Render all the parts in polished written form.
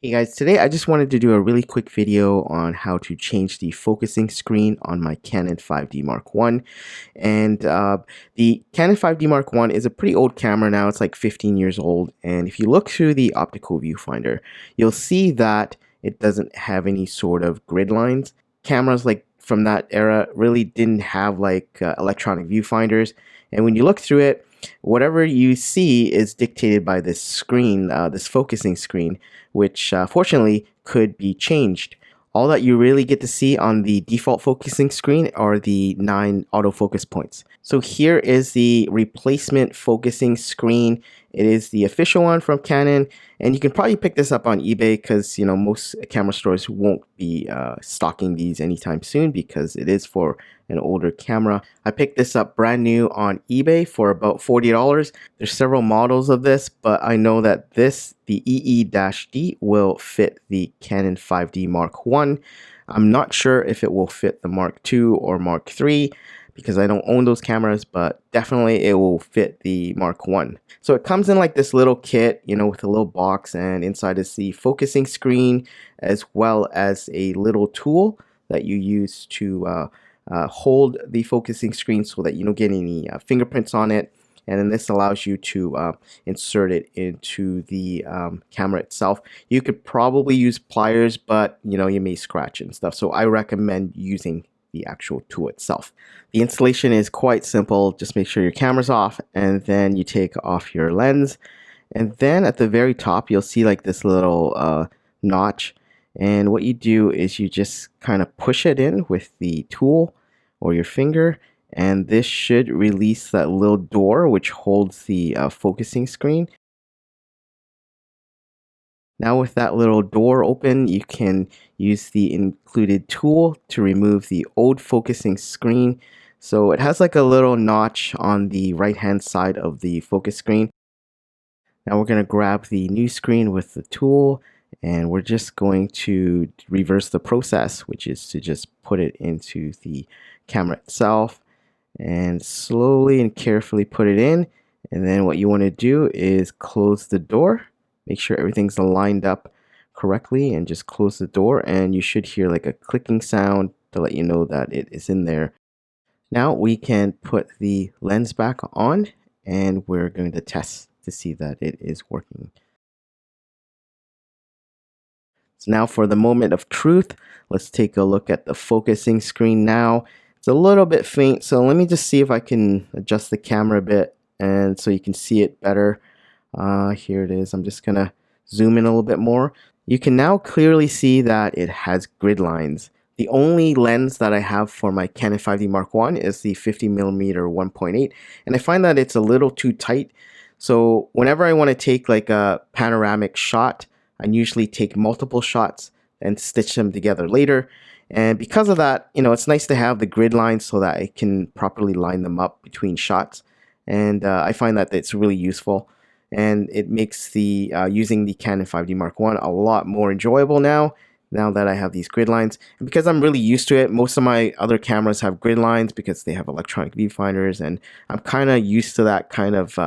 Hey guys, today I just wanted to do a really quick video on how to change the focusing screen on my Canon 5D Mark 1. And the Canon 5D Mark 1 is a pretty old camera now. It's like 15 years old. And if you look through the optical viewfinder, you'll see that it doesn't have any sort of grid lines. Cameras like from that era really didn't have like electronic viewfinders. And when you look through it, whatever you see is dictated by this screen, this focusing screen, which fortunately could be changed. All that you really get to see on the default focusing screen are the 9 autofocus points. So here is the replacement focusing screen. It is the official one from Canon, and you can probably pick this up on eBay because most camera stores won't be stocking these anytime soon because it is for an older camera. I picked this up brand new on eBay for about $40. There's several models of this, but I know that this, the EE-D, will fit the Canon 5D Mark 1. I'm not sure if it will fit the Mark 2 or Mark 3 because I don't own those cameras, but definitely it will fit the Mark 1. So it comes in like this little kit, with a little box, and inside is the focusing screen as well as a little tool that you use to hold the focusing screen so that you don't get any fingerprints on it. And then this allows you to insert it into the camera itself. You could probably use pliers, but you may scratch and stuff. So I recommend using the actual tool itself. The installation is quite simple. Just make sure your camera's off, and then you take off your lens. And then at the very top, you'll see like this little notch. And what you do is you just kind of push it in with the tool or your finger, and this should release that little door which holds the focusing screen. Now with that little door open, you can use the included tool to remove the old focusing screen. So it has like a little notch on the right hand side of the focus screen. Now we're going to grab the new screen with the tool, and we're just going to reverse the process, which is to just put it into the camera itself and slowly and carefully put it in. And then what you want to do is close the door. Make sure everything's lined up correctly and just close the door, and you should hear like a clicking sound to let you know that it is in there. Now we can put the lens back on, and we're going to test to see that it is working. So now for the moment of truth, let's take a look at the focusing screen now. It's a little bit faint, so let me just see if I can adjust the camera a bit and so you can see it better. Here it is. I'm just gonna zoom in a little bit more. You can now clearly see that it has grid lines. The only lens that I have for my Canon 5D Mark 1 is the 50mm 1.8, and I find that it's a little too tight. So whenever I want to take like a panoramic shot, I usually take multiple shots and stitch them together later. And because of that, it's nice to have the grid lines so that I can properly line them up between shots. And I find that it's really useful. And it makes the using the Canon 5D Mark 1 a lot more enjoyable now that I have these grid lines. And because I'm really used to it, most of my other cameras have grid lines because they have electronic viewfinders, and I'm kind of used to that kind of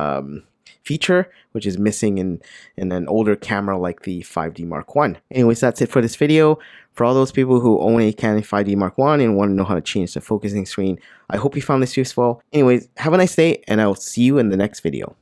feature, which is missing in an older camera like the 5D Mark 1. Anyways, that's it for this video. For all those people who own a Canon 5D Mark 1 and want to know how to change the focusing screen, I hope you found this useful. Anyways, have a nice day, and I'll see you in the next video.